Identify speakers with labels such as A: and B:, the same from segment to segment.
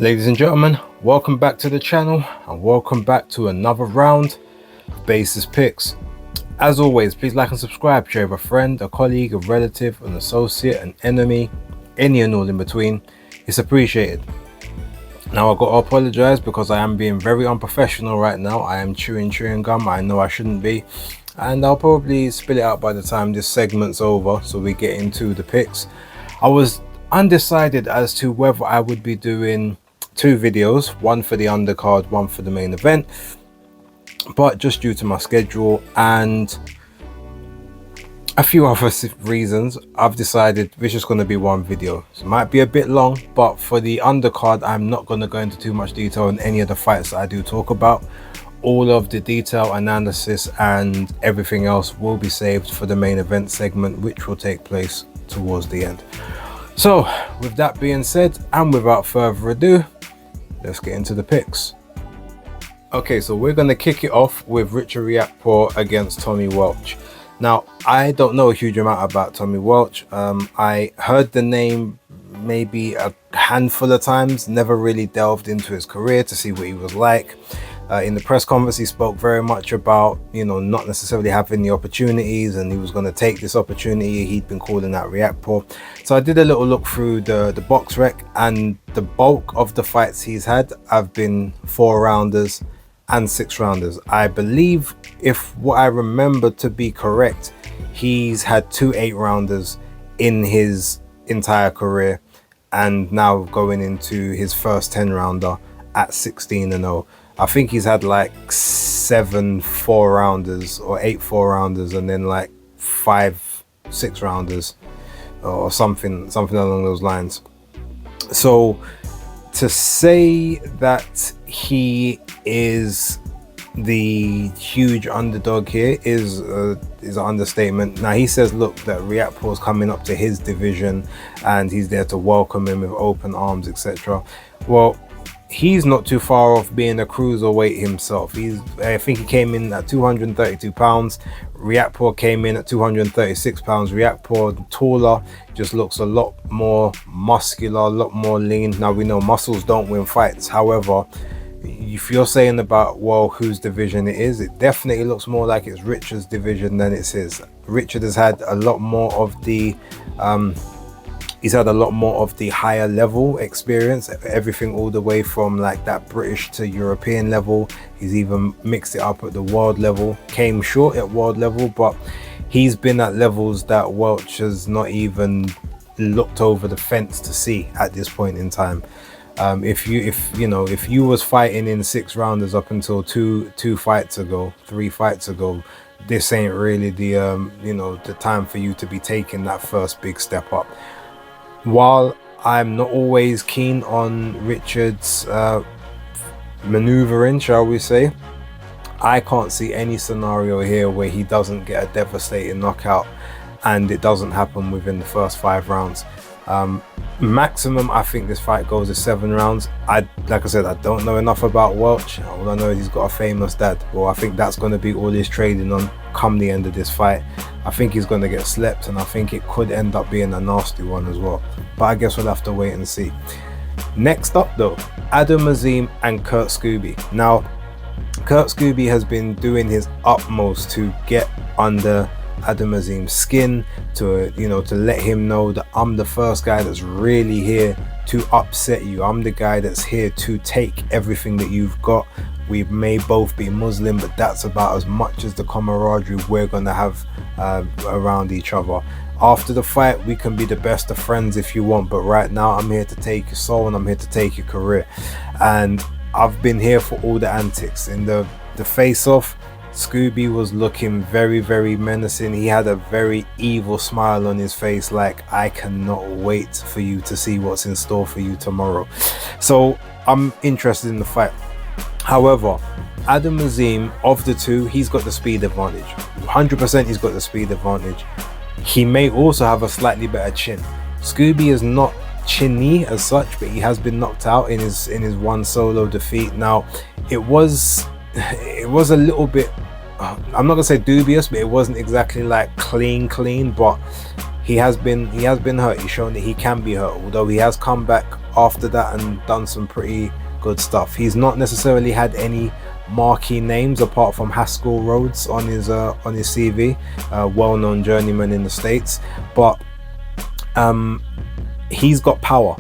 A: Ladies and gentlemen, welcome back to the channel and welcome back to another round of Basis Picks. As always, please like and subscribe, share with a friend, a colleague, a relative, an associate, an enemy, any and all in between. It's appreciated. Now I've got to apologize because I am being very unprofessional right now. I am chewing gum. I know I shouldn't be, and I'll probably spill it out by the time this segment's over so we get into the picks. I was undecided as to whether I would be doing two videos, one for the undercard, one for the main event, but just due to my schedule and a few other reasons, I've decided it's just going to be one video. So it might be a bit long, but for the undercard I'm not going to go into too much detail on any of the fights that I do talk about. All of the detail analysis and everything else will be saved for the main event segment, which will take place towards the end. So with that being said, and without further ado, let's get into the picks. Okay, so we're going to kick it off with Richard Riakporhe against Tommy Welch. Now, I don't know a huge amount about Tommy Welch. I heard the name maybe a handful of times, never really delved into his career to see what he was like. In the press conference, he spoke very much about, not necessarily having the opportunities, and he was going to take this opportunity. He'd been calling out Riakporhe. So I did a little look through the box rec, and the bulk of the fights he's had have been 4-rounders and 6-rounders. I believe, if what I remember to be correct, he's had 2 8-rounders in his entire career, and now going into his first 10-rounder at 16-0. I think he's had like 7 4-rounders or 8 4-rounders, and then like 5 6-rounders or something along those lines. So to say that he is the huge underdog here is an understatement. Now he says, look, that Riakporhe's coming up to his division and he's there to welcome him with open arms, etc. Well, he's not too far off being a cruiserweight himself. I think he came in at 232 pounds. Riakporhe came in at 236 pounds. Riakporhe, taller, just looks a lot more muscular, a lot more lean. Now we know muscles don't win fights. However, if you're saying about, well, whose division it is, it definitely looks more like it's Richard's division than it's his. Richard has had a lot more of the he's had a lot more of the higher level experience, everything all the way from like that British to European level. He's even mixed it up at the world level, came short at world level, but he's been at levels that Welch has not even looked over the fence to see at this point in time. If you was fighting in 6-rounders up until 3 fights ago, this ain't really the the time for you to be taking that first big step up. While I'm not always keen on Richard's maneuvering, shall we say, I can't see any scenario here where he doesn't get a devastating knockout and it doesn't happen within the first 5 rounds. Maximum, I think this fight goes to 7 rounds. Like I said, I don't know enough about Welch. All I know is he's got a famous dad. Well, I think that's going to be all he's trading on come the end of this fight. I think he's going to get slept, and I think it could end up being a nasty one as well. But I guess we'll have to wait and see. Next up though, Adam Azim and Kurt Scooby. Now, Kurt Scooby has been doing his utmost to get under Adam Azim's skin, to let him know that I'm the first guy that's really here to upset you. I'm the guy that's here to take everything that you've got. We may both be Muslim, but that's about as much as the camaraderie we're gonna have around each other. After the fight, we can be the best of friends if you want, but right now I'm here to take your soul and I'm here to take your career. And I've been here for all the antics. In the face-off, Scooby was looking very, very menacing. He had a very evil smile on his face, like, I cannot wait for you to see what's in store for you tomorrow. So I'm interested in the fight. However, Adam Azim, of the two, he's got the speed advantage. 100% he's got the speed advantage. He may also have a slightly better chin. Scooby is not chinny as such, but he has been knocked out in his one solo defeat. Now, it was a little bit, I'm not gonna say dubious, but it wasn't exactly like clean, but he has been hurt. He's shown that he can be hurt, although he has come back after that and done some pretty good stuff. He's not necessarily had any marquee names apart from Haskell Rhodes on his CV, well-known journeyman in the States, but he's got power.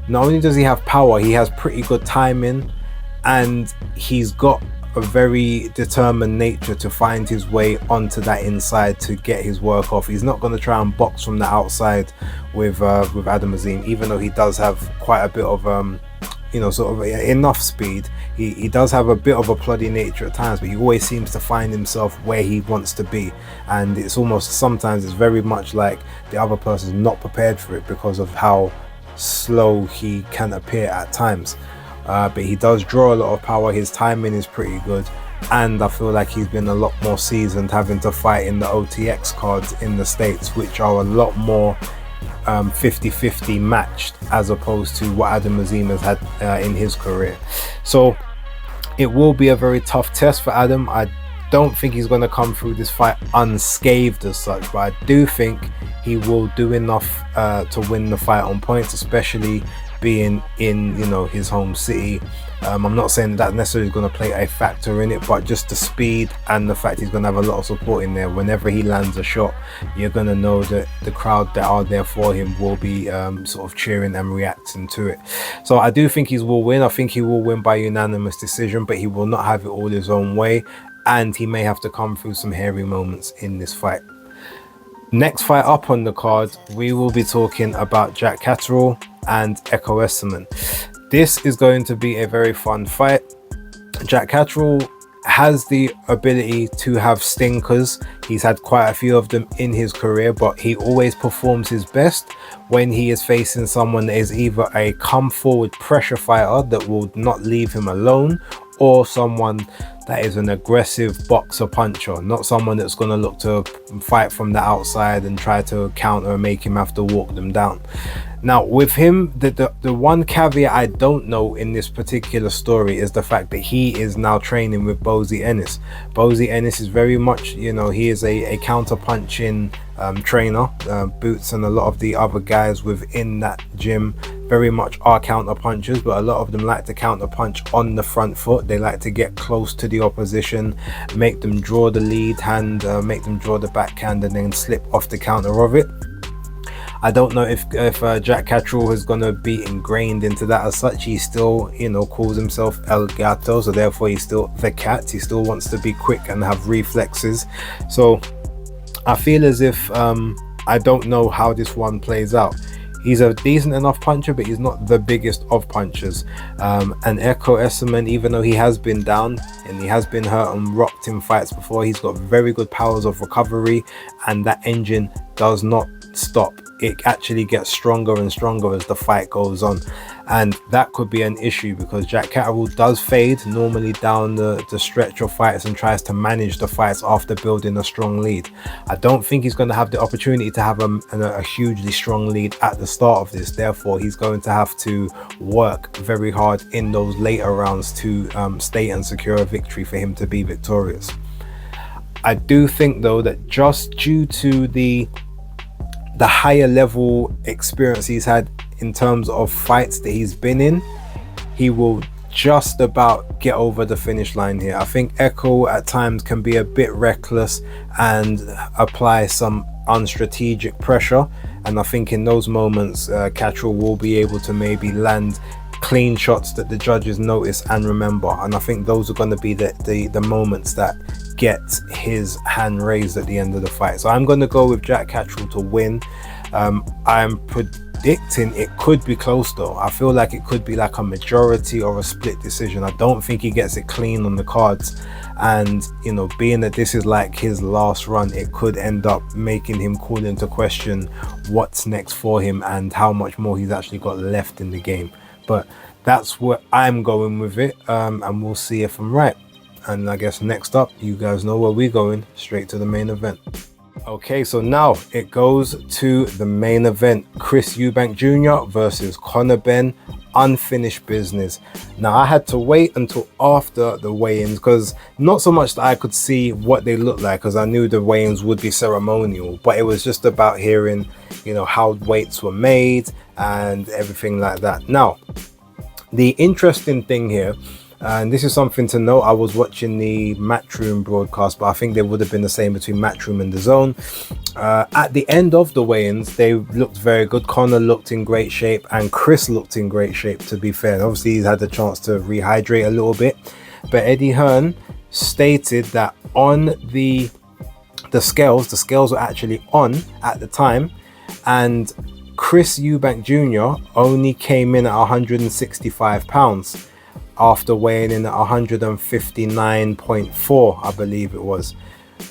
A: Not only does he have power, he has pretty good timing, and he's got a very determined nature to find his way onto that inside to get his work off. He's not going to try and box from the outside with Adam Azim, even though he does have quite a bit of sort of enough speed. He does have a bit of a ploddy nature at times, but he always seems to find himself where he wants to be, and it's almost sometimes it's very much like the other person's not prepared for it because of how slow he can appear at times. But he does draw a lot of power. His timing is pretty good, and I feel like he's been a lot more seasoned, having to fight in the OTX cards in the States, which are a lot more 50-50 matched as opposed to what Adam Azim has had in his career. So it will be a very tough test for Adam. I don't think he's going to come through this fight unscathed as such, but I do think he will do enough to win the fight on points, especially being in his home city. I'm not saying that necessarily is going to play a factor in it, but just the speed and the fact he's going to have a lot of support in there. Whenever he lands a shot, you're going to know that the crowd that are there for him will be sort of cheering and reacting to it. So I do think he will win. I think he will win by unanimous decision, but he will not have it all his own way, and he may have to come through some hairy moments in this fight. Next fight up on the card, we will be talking about Jack Catterall and Echo Esserman. This is going to be a very fun fight. Jack Catterall has the ability to have stinkers. He's had quite a few of them in his career, but he always performs his best when he is facing someone that is either a come forward pressure fighter that will not leave him alone, or someone that is an aggressive boxer puncher, not someone that's going to look to fight from the outside and try to counter and make him have to walk them down. Now with him, the one caveat I don't know in this particular story is the fact that he is now training with Bozy Ennis. Bozy Ennis is very much, he is a counter punching trainer. Boots and a lot of the other guys within that gym very much are counter punchers, but a lot of them like to counter punch on the front foot. They like to get close to the opposition, make them draw the lead hand, make them draw the backhand, and then slip off the counter of it. I don't know if Jack Catterall is going to be ingrained into that as such. He still, calls himself El Gato, so therefore he's still the cat. He still wants to be quick and have reflexes. So I feel as if I don't know how this one plays out. He's a decent enough puncher, but he's not the biggest of punchers. And Echo Esserman, even though he has been down and he has been hurt and rocked in fights before, he's got very good powers of recovery, and that engine does not stop. It actually gets stronger and stronger as the fight goes on, and that could be an issue because Jack Catterall does fade normally down the stretch of fights and tries to manage the fights after building a strong lead. I don't think he's going to have the opportunity to have a hugely strong lead at the start of this. Therefore he's going to have to work very hard in those later rounds to stay and secure a victory for him to be victorious. I do think though that just due to the higher level experience he's had in terms of fights that he's been in, he will just about get over the finish line here. I think Echo at times can be a bit reckless and apply some unstrategic pressure, and I think in those moments Catterall will be able to maybe land clean shots that the judges notice and remember, and I think those are going to be the moments that get his hand raised at the end of the fight. So I'm going to go with Jack Catterall to win. I'm predicting it could be close though. I feel like it could be like a majority or a split decision. I don't think he gets it clean on the cards, and being that this is like his last run, it could end up making him call into question what's next for him and how much more he's actually got left in the game. But that's what I'm going with it, and we'll see if I'm right. And I guess next up, you guys know where we're going, straight to the main event. Okay, so now it goes to the main event. Chris Eubank Jr. versus Conor Benn, unfinished business. Now I had to wait until after the weigh-ins, because not so much that I could see what they looked like, because I knew the weigh-ins would be ceremonial, but it was just about hearing you know, how weights were made and everything like that. Now, the interesting thing here, and this is something to note, I was watching the Matchroom broadcast, but I think they would have been the same between Matchroom and DAZN. At the end of the weigh-ins, they looked very good. Conor looked in great shape and Chris looked in great shape, to be fair. And obviously he's had the chance to rehydrate a little bit, but Eddie Hearn stated that on the scales were actually on at the time, and Chris Eubank Jr only came in at 165 pounds after weighing in at 159.4, I believe it was.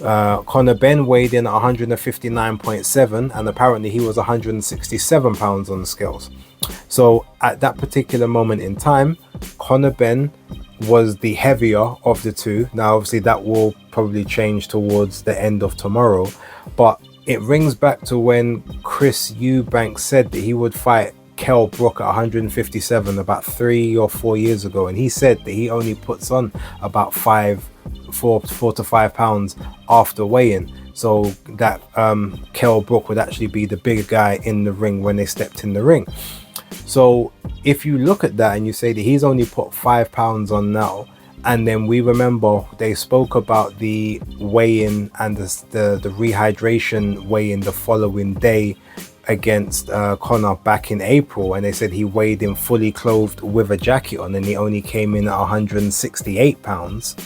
A: Conor Benn weighed in at 159.7, and apparently he was 167 pounds on the scales. So at that particular moment in time, Conor Benn was the heavier of the two. Now obviously that will probably change towards the end of tomorrow, but it rings back to when Chris Eubank said that he would fight Kell Brook at 157 about 3 or 4 years ago, and he said that he only puts on about 4 to 5 pounds after weighing, so that Kell Brook would actually be the bigger guy in the ring when they stepped in the ring. So if you look at that and you say that he's only put 5 pounds on now, and then we remember they spoke about the weigh-in and the rehydration weigh-in the following day against Conor back in April, and they said he weighed in fully clothed with a jacket on and he only came in at 168 pounds.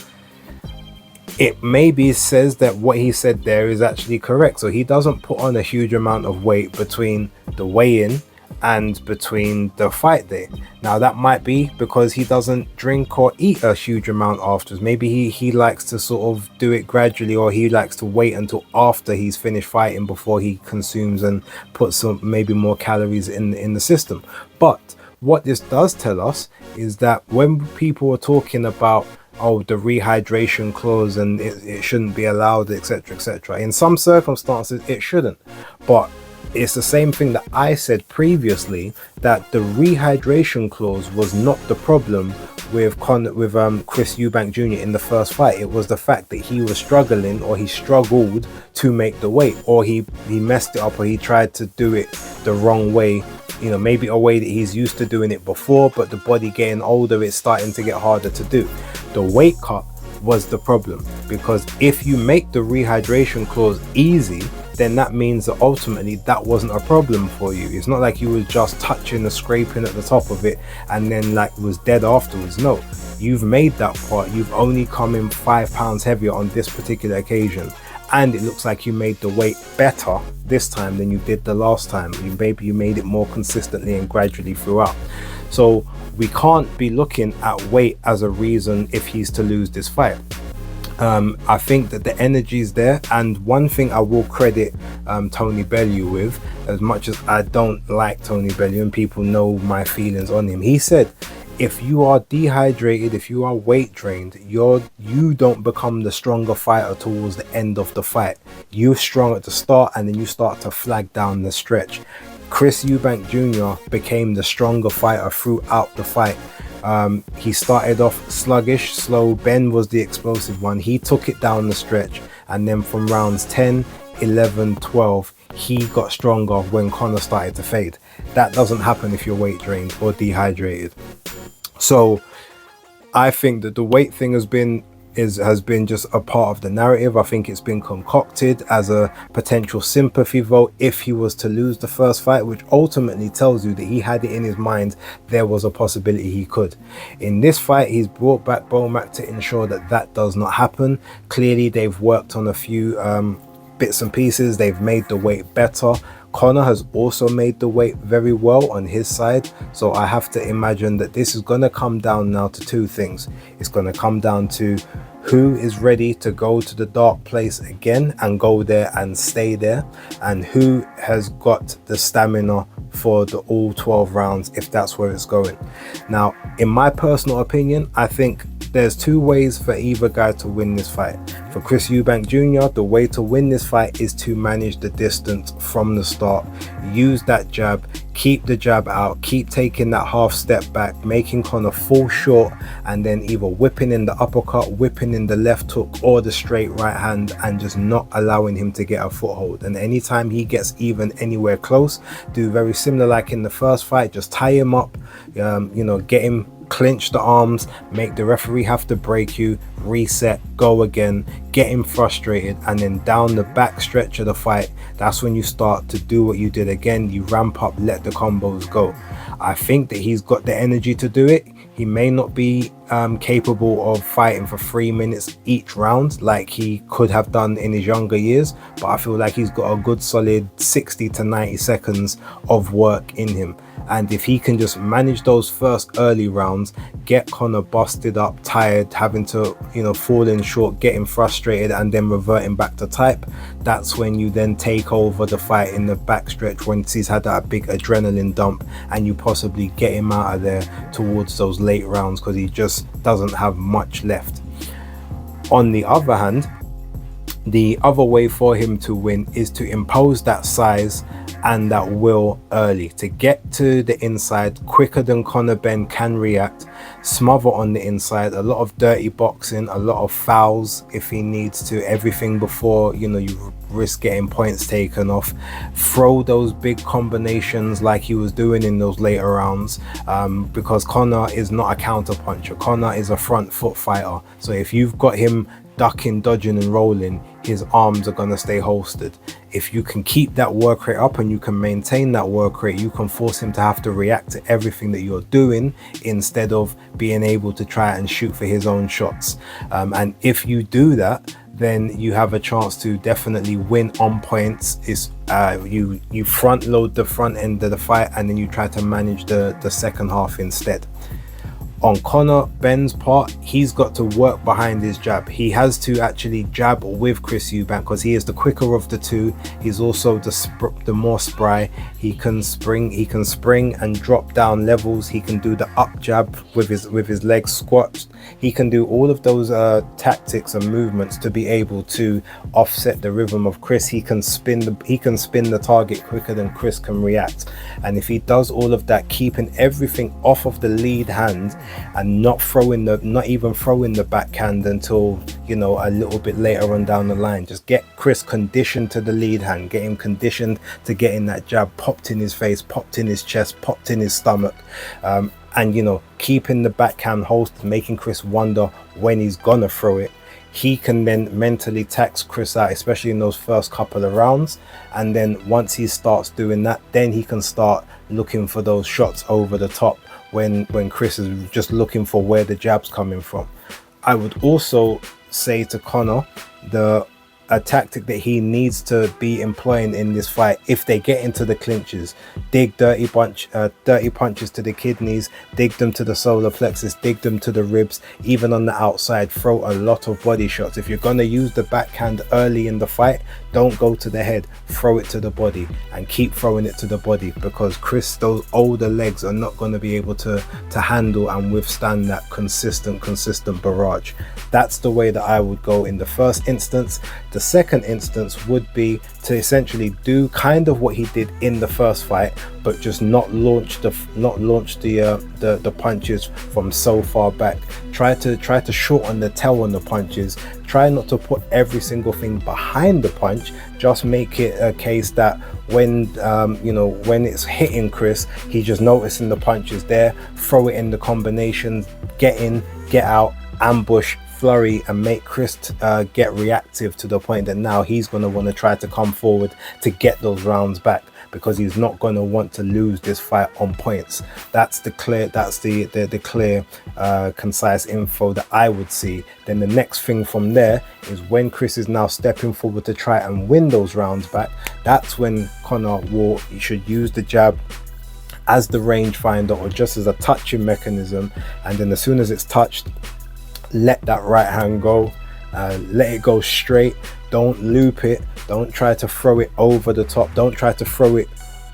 A: It maybe says that what he said there is actually correct. So he doesn't put on a huge amount of weight between the weigh-in and between the fight day. Now that might be because he doesn't drink or eat a huge amount afterwards. Maybe he likes to sort of do it gradually, or he likes to wait until after he's finished fighting before he consumes and puts some maybe more calories in the system. But what this does tell us is that when people are talking about, oh, the rehydration clause and it shouldn't be allowed, etc., in some circumstances it shouldn't, but it's the same thing that I said previously, that the rehydration clause was not the problem with Chris Eubank Jr. in the first fight. It was the fact that he was struggling, or he struggled to make the weight, or he messed it up, or he tried to do it the wrong way, you know, maybe a way that he's used to doing it before, but the body getting older, it's starting to get harder to do. The weight cut was the problem, because if you make the rehydration clause easy, then that means that ultimately that wasn't a problem for you. It's not like you were just touching or scraping at the top of it and then like was dead afterwards. No, you've made that part. You've only come in 5 pounds heavier on this particular occasion, and it looks like you made the weight better this time than you did the last time. You made it more consistently and gradually throughout. So we can't be looking at weight as a reason if he's to lose this fight. I think that the energy is there, and one thing I will credit Tony Bellew with, as much as I don't like Tony Bellew and people know my feelings on him, he said if you are dehydrated, if you are weight drained, you don't become the stronger fighter towards the end of the fight. You're strong at the start and then you start to flag down the stretch. Chris Eubank Jr. became the stronger fighter throughout the fight. He started off sluggish, slow. Ben was the explosive one. He took it down the stretch, and then from rounds 10, 11, 12, he got stronger when Conor started to fade. That doesn't happen if you're weight drained or dehydrated. So I think that the weight thing has been just a part of the narrative. I think it's been concocted as a potential sympathy vote if he was to lose the first fight, which ultimately tells you that he had it in his mind there was a possibility he could. In this fight, he's brought back Bomac to ensure that that does not happen. Clearly they've worked on a few bits and pieces. They've made the weight better. Conor has also made the weight very well on his side, so I have to imagine that this is going to come down now to two things. It's going to come down to who is ready to go to the dark place again and go there and stay there, and who has got the stamina for the all 12 rounds if that's where it's going. Now, in my personal opinion, I think there's two ways for either guy to win this fight. For Chris Eubank Jr., the way to win this fight is to manage the distance from the start. Use that jab, keep the jab out, keep taking that half step back, making Conor fall short, and then either whipping in the uppercut, whipping in the left hook or the straight right hand, and just not allowing him to get a foothold. And anytime he gets even anywhere close, do very similar like in the first fight, just tie him up, get him, clinch the arms, make the referee have to break you, reset, go again, get him frustrated, and then down the back stretch of the fight, that's when you start to do what you did again. You ramp up, let the combos go. I think that he's got the energy to do it. He may not be capable of fighting for 3 minutes each round like he could have done in his younger years, but I feel like he's got a good solid 60 to 90 seconds of work in him. And if he can just manage those first early rounds, get Conor busted up, tired, having to fall in short, getting frustrated, and then reverting back to type, that's when you then take over the fight in the backstretch, once he's had that big adrenaline dump, and you possibly get him out of there towards those late rounds, because he just doesn't have much left. On the other hand, the other way for him to win is to impose that size and that will early, to get to the inside quicker than Conor Benn can react, smother on the inside, a lot of dirty boxing, a lot of fouls if he needs to, everything before you risk getting points taken off, throw those big combinations like he was doing in those later rounds, because Conor is not a counter puncher. Conor is a front foot fighter, so if you've got him ducking, dodging and rolling, his arms are going to stay holstered. If you can keep that work rate up and you can maintain that work rate, you can force him to have to react to everything that you're doing instead of being able to try and shoot for his own shots. And if you do that, then you have a chance to definitely win on points. Is you front load the front end of the fight, and then you try to manage the second half instead. On Conor Benn's part, he's got to work behind his jab. He has to actually jab with Chris Eubank because he is the quicker of the two. He's also the more spry. He can spring and drop down levels. He can do the up jab with his legs squats. He can do all of those tactics and movements to be able to offset the rhythm of Chris. He can spin the target quicker than Chris can react. And if he does all of that, keeping everything off of the lead hand and not even throwing the backhand until a little bit later on down the line, just get Chris conditioned to the lead hand, get him conditioned to getting that jab popped in his face, popped in his chest, popped in his stomach, and keeping the backhand holstered, making Chris wonder when he's gonna throw it. He can then mentally tax Chris out, especially in those first couple of rounds, and then once he starts doing that, then he can start looking for those shots over the top when Chris is just looking for where the jab's coming from. I would also say to Conor, a tactic that he needs to be employing in this fight, if they get into the clinches, dig dirty punches to the kidneys, dig them to the solar plexus, dig them to the ribs, even on the outside, throw a lot of body shots. If you're going to use the backhand early in the fight, don't go to the head, throw it to the body and keep throwing it to the body, because Chris, those older legs are not going to be able to handle and withstand that consistent barrage. That's the way that I would go in the first instance. The second instance would be to essentially do kind of what he did in the first fight, but just not launch the punches from so far back. Try to shorten the tail on the punches. Try not to put every single thing behind the punch. Just make it a case that when it's hitting Chris, he's just noticing the punches there. Throw it in the combinations. Get in, get out, ambush, flurry, and make Chris get reactive to the point that now he's going to want to try to come forward to get those rounds back, because he's not going to want to lose this fight on points. That's the clear concise info that I would see. Then the next thing from there is when Chris is now stepping forward to try and win those rounds back, that's when Conor should use the jab as the rangefinder or just as a touching mechanism, and then as soon as it's touched, let that right hand go, let it go straight. Don't loop it, don't try to throw it over the top, don't try to throw it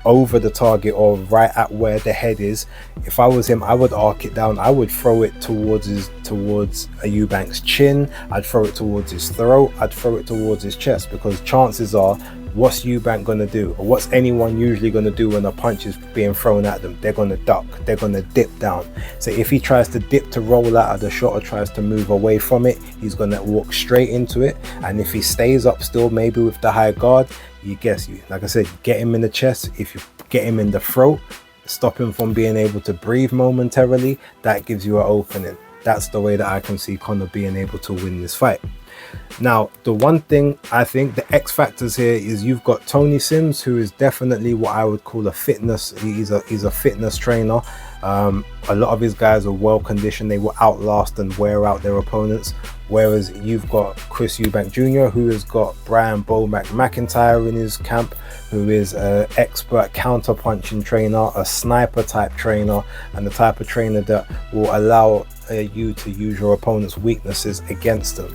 A: over the target or right at where the head is. If I was him, I would arc it down. I would throw it towards Eubank's chin, I'd throw it towards his throat, I'd throw it towards his chest, because chances are what's Eubank going to do? Or what's anyone usually going to do when a punch is being thrown at them? They're going to duck, they're going to dip down. So if he tries to dip to roll out of the shot or tries to move away from it, he's going to walk straight into it. And if he stays up still, maybe with the high guard, like I said, get him in the chest. If you get him in the throat, stop him from being able to breathe momentarily, that gives you an opening. That's the way that I can see Conor being able to win this fight. Now, the one thing I think the X factors here is you've got Tony Sims, who is definitely what I would call a fitness. He's a fitness trainer. A lot of his guys are well conditioned. They will outlast and wear out their opponents. Whereas you've got Chris Eubank Jr., who has got Brian Bomac McIntyre in his camp, who is an expert counter-punching trainer, a sniper type trainer, and the type of trainer that will allow you to use your opponent's weaknesses against them.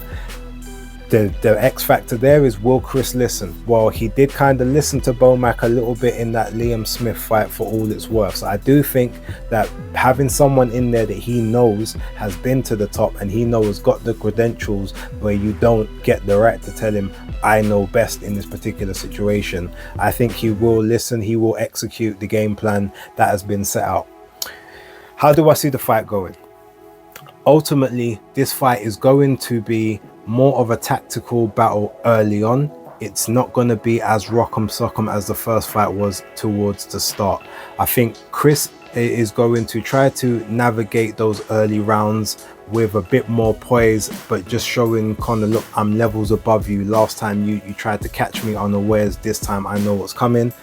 A: The X factor there is, will Chris listen? Well, he did kind of listen to Bomac a little bit in that Liam Smith fight, for all it's worth. So I do think that having someone in there that he knows has been to the top and he knows got the credentials, where you don't get the right to tell him, I know best in this particular situation, I think he will listen. He will execute the game plan that has been set out. How do I see the fight going? Ultimately, this fight is going to be more of a tactical battle early on. It's not going to be as rock'em sock'em as the first fight was towards the start. I think Chris is going to try to navigate those early rounds with a bit more poise, but just showing Conor, look, I'm levels above you. Last time you tried to catch me unawares, this time I know what's coming.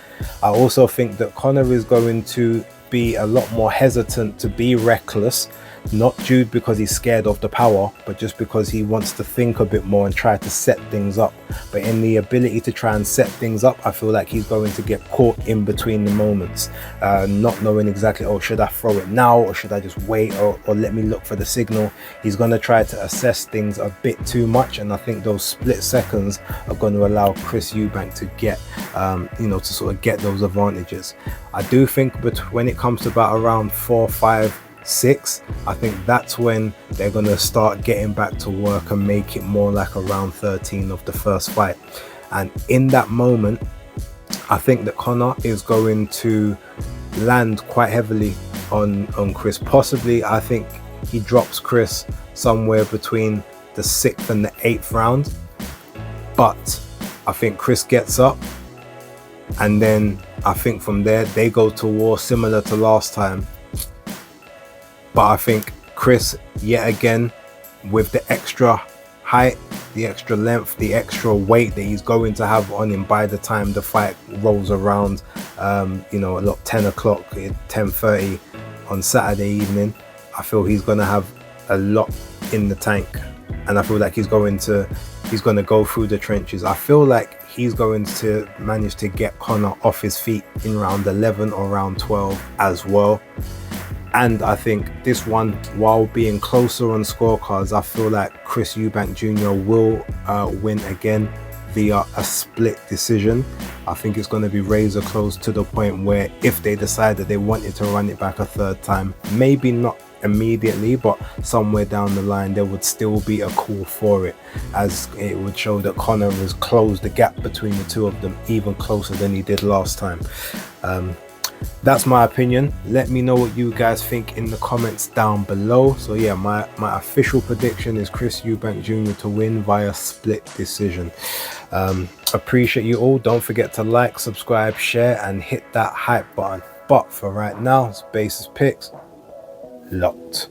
A: I also think that Conor is going to be a lot more hesitant to be reckless, not due because he's scared of the power, but just because he wants to think a bit more and try to set things up. But in the ability to try and set things up, I feel like he's going to get caught in between the moments, not knowing exactly, oh, should I throw it now or should I just wait, or let me look for the signal. He's going to try to assess things a bit too much, and I think those split seconds are going to allow Chris Eubank to get to sort of get those advantages. I do think, but when it comes to about around 4, 5, 6, I think that's when they're going to start getting back to work and make it more like around 13 of the first fight. And in that moment, I think that Conor is going to land quite heavily on Chris. Possibly, I think he drops Chris somewhere between the 6th and the 8th round. But I think Chris gets up, and then I think from there they go to war, similar to last time. But I think Chris, yet again, with the extra height, the extra length, the extra weight that he's going to have on him by the time the fight rolls around, a lot 10 o'clock, 10:30 on Saturday evening, I feel he's going to have a lot in the tank. And I feel like he's going to go through the trenches. I feel like he's going to manage to get Conor off his feet in round 11 or round 12 as well. And I think this one, while being closer on scorecards, I feel like Chris Eubank Jr. will win again via a split decision. I think it's going to be razor close, to the point where if they decide that they wanted to run it back a third time, maybe not immediately, but somewhere down the line there would still be a call for it, as it would show that Conor has closed the gap between the two of them even closer than he did last time. That's my opinion. Let me know what you guys think in the comments down below. So yeah, my official prediction is Chris Eubank Jr. to win via split decision. Appreciate you all. Don't forget to like, subscribe, share, and hit that hype button. But for right now, it's Basis Picks locked.